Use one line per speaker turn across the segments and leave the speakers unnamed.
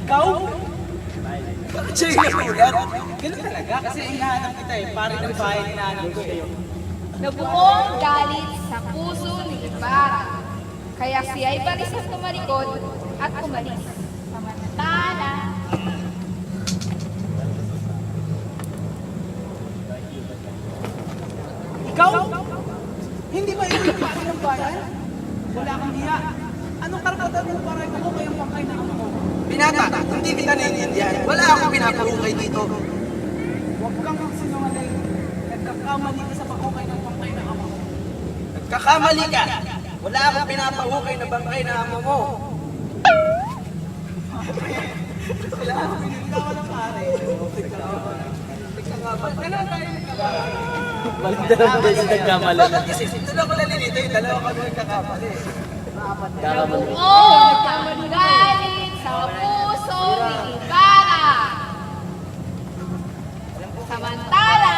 Ikaw?
Bakit siya inuulat?
Ganun talaga, kasi hinahanap kita eh. Pare ng bahay, hinahanap ko sa'yo.
Nabuong galit sa puso ni Ibarra. Kaya siya ay balisang tumalikod at umalis. Samantala,
Ikaw? Hindi ba ikaw yung pare ng bayan? Wala kang hiya. Anong karapatan mo para ikaw kayong pangkay na ama ko?
Binata, hindi kita naiintindihan. Wala akong pinapahukay dito.
Huwag kang magsinungaling. Nagkakamali ka sa pangkay ng pangkay na ama ko.
Nagkakamali ka. Wala akong pinapahukay na bangkay na amo mo.
Wala akong pinagkawa ng pare. Dalawa tayo nagkakamali.
Balik na lang tayo sa nagkamali.
Bakit kasi? Dalawa ko nalilito yung dalawa kami nagkakamali.
Kakamali.
nabuong ang galit sa puso ni Ibarra. Samantala,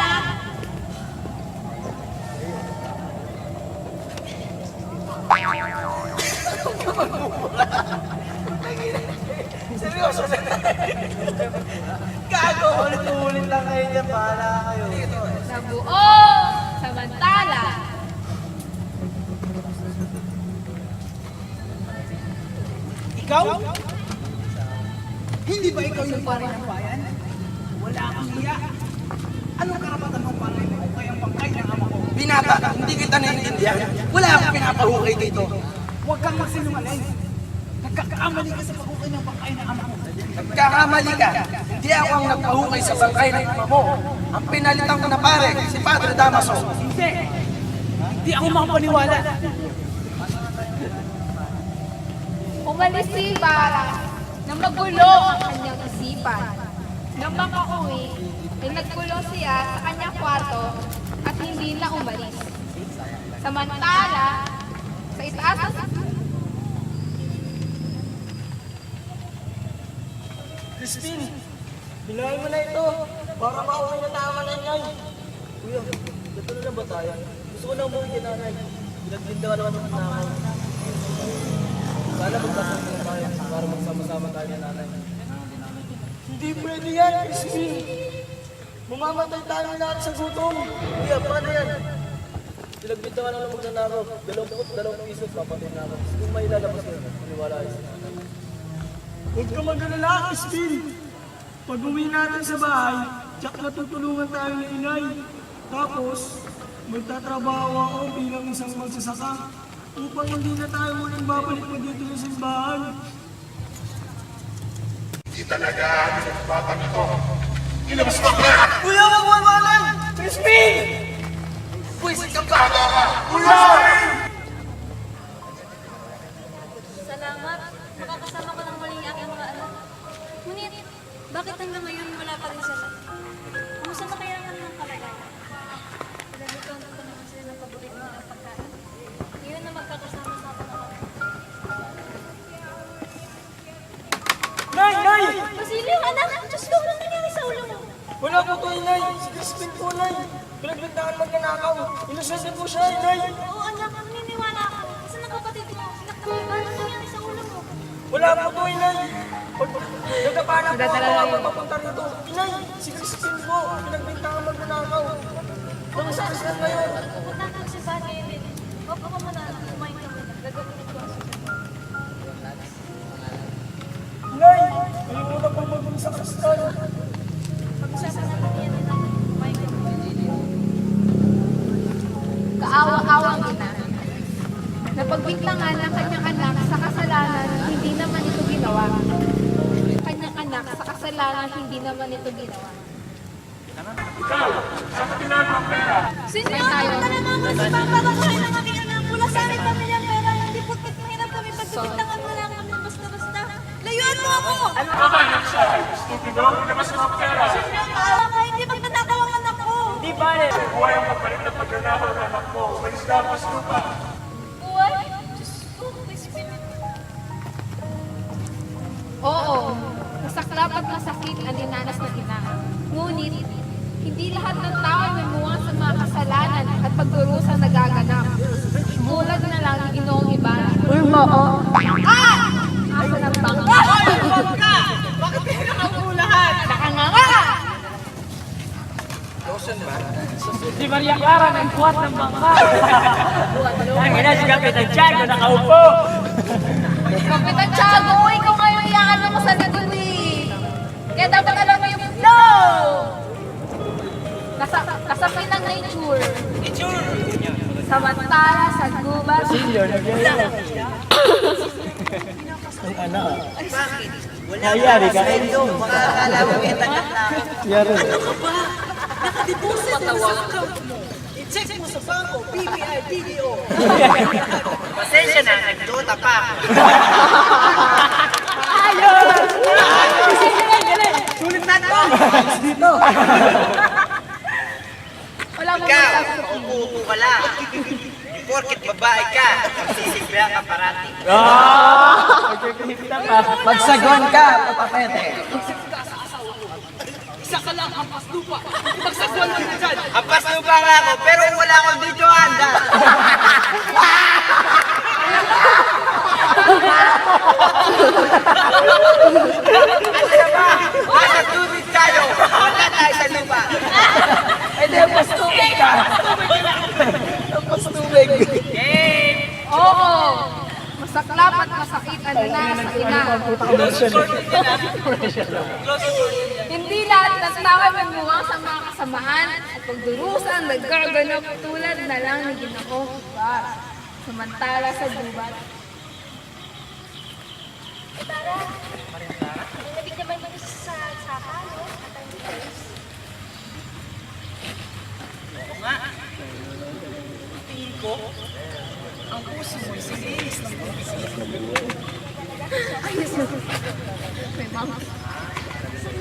Seryoso na. Gago! Ulit-ulit lang kayo dyan. Bahala kayo.
nabuong samantala,
Ikaw? Hindi ba ikaw yung pare ng bayan? Wala kang hiya. Anong karapatan mo para ikaw kayong pangkay ng ama ko?
Binata, hindi kita naiintindihan. Wala akong pinapahukay dito.
Huwag kang magsinungaling. Nagkakamali ka sa pagkukay ng pangkay ng ama ko.
Nagkakamali ka. Hindi ako ang nagpahukay sa bangkay ng ama mo. Ang pinalitan ko na pare, si Padre Damaso.
Hindi! Hindi ako makapaniwala.
umalis si Ibarra na magulo ang kanyang isipan. Nang makauwi, ay naggulo siya sa kanyang kwarto at hindi na umalis. Samantala, sa itaas ng
Crispin, bilahin mo na ito. Para makauwi na tama na yan.
Kuya, dito na lang ba tayo? Gusto ko na umuwi kay nanay. Pinaglinda ka naman ng nanay. Sana magkasama tayo para magsama-sama tayo ng nanay.
Hindi pwede yan, Crispin. Mamamatay tayo lahat sa gutom.
Kuya, paano yan? Pinaglinda ka naman magnanakaw. 22 piso, papatid na ako. Kung may lalabas ko, maniwala kayo sa nanay.
Huwag ka mag-alala, Crispin. Pag uwi natin sa bahay, tsak natutulungan tayo ni inay. Tapos, magtatrabaho ako bilang isang magsasaka upang hindi na tayo muling babalik pa dito sa simbahan.
Hindi talaga yung batang ito. Ilabas mo ka!
Kuya, magwawalan! Crispin! Pwisit ka ba? Kuya!
Salamat. Makakasama ko ng muli ang aking mga anak. Ngunit, bakit hanggang ngayon wala pa rin sila? Kumusta na kaya naman ng kalagayan? Pinaglutuan ko naman sila ng paborito nilang pagkain. Ngayon na magkakasama sa atin ako.
Nay! Nay!
Basilio, anak! Diyos ko, anong nangyari sa ulo mo?
Wala po to, inay. Si Crispin po, nay. Pinagbintangan magnanakaw. Inosente po siya, inay.
Oo, anak, naniniwala ako. Kasi ng kapatid mo, sinaktan mo ba? Anong nangyari sa ulo mo?
Wala po to, inay. Nagkapana po ako papunta rito. Inay, si Crispin po. Pinagbintangan magnanakaw. Namasakis lang ngayon.
Punta ka sa bahay ngayon. Opo ka muna, kumain ka muna. Gagawin ko ang susunod.
Inay, kalimutan pang mag-uwi sa kristal.
Pag-usapan natin yan, anak. Kumain ka muna.
kaawang-awang ina. Napagbintangan ng kanyang anak sa kasalanan na hindi naman ito ginawa. Kanyang anak sa kasalanan hindi naman ito ginawa.
Senyor, ano na naman si Papa Basoy ng aming anak? Mula sa aming pamilyang pera, hindi porket mahirap kami pagbibintangan mo lang kami basta-basta. Layuan mo ako!
Stupido, ilabas mo ang pera.
Senyor, maawa ka, hindi magtatakaw ang anak ko!
Buhay ang pagbalik ng pagnanakaw ng anak mo. Umalis na ang lupa.
Buhay? Diyos ko, Crispin.
Oo, masaklap at masakit ang dinanas ng ina. Ngunit, hindi lahat ng tao ay may muwang sa mga kasalanan at pagdurusang nagaganap. Tulad na lang ni Ginoong Ibarra. Ulmo, oh. Ah! Asa ng bangka?
Hoy, huwag ka!
buhat ng bangka. Ang ina, si Kapitan Tiago nakaupo.
Kapitan Tiago, ikaw ngayon iyaan mo sa naguli. Kaya dapat alam mo yung flow. Kasapin ng nature. Samantala sa gubat.
Nangyari ka.
Makakala mo yung tagat na.
I-check mo sa bangko, BPI, BDO.
Pasensya na, nagduta pa.
Sulit na to.
Wala mo
Ikaw,
masasabi.
uupo ka lang. Porkit babae ka, magsisilbihan ka parati. Magsagon ka, papapete.
Isa ka lang, hampas lupa. Magsagwan mo na dyan.
Hampas lupa nga ako, pero wala akong dito handa. Ano na ba? Nasa tubig tayo. Wala tayo sa lupa.
Oo. Masaklap at masakitan na sa ina. Hindi lahat ng tao ay magmuwang sa mga kasamaan at pagdurusan nagkaganap tulad na lang ni Ginoo. Samantala sa gubat.
Nabig naman dito sa sapa, no? At ang dito.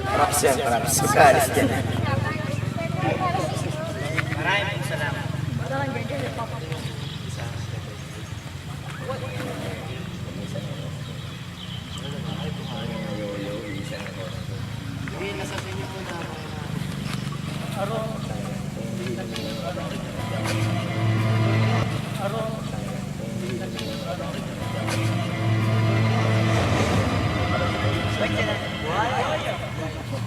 Props yan, props. Sukaris yan. Maraming salamat.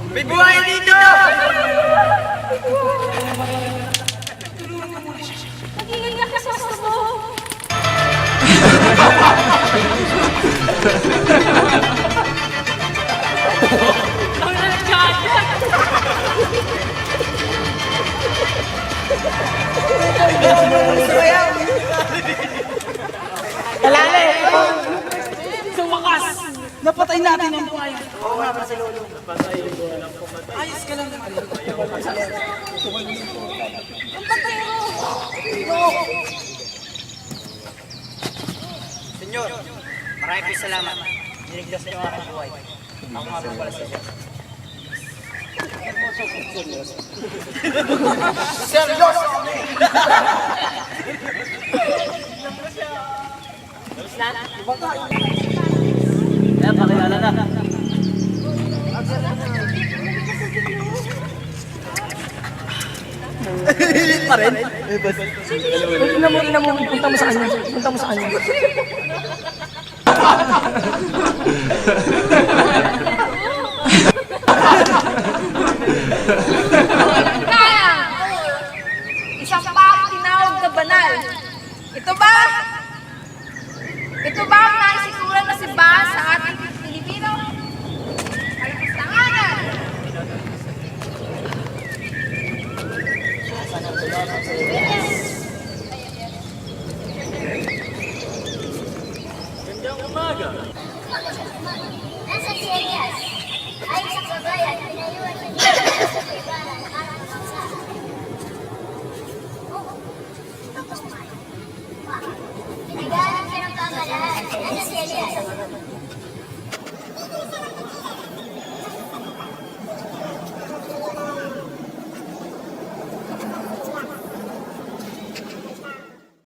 May buhay dito!
Nag-iiyak ka sa gusto mo.
Sa wakas, napatay natin ang buhayan. Oo nga ba si Lolo? Ayos ka lang naman.
Senyor, maraming po salamat. Niligtas niyo ang aking buhay. Ako nga po pala sa Diyos. Seryoso kami!
Kaya pakilala na.
Ina mo, punta mo sa kanya. Punta mo sa kanya.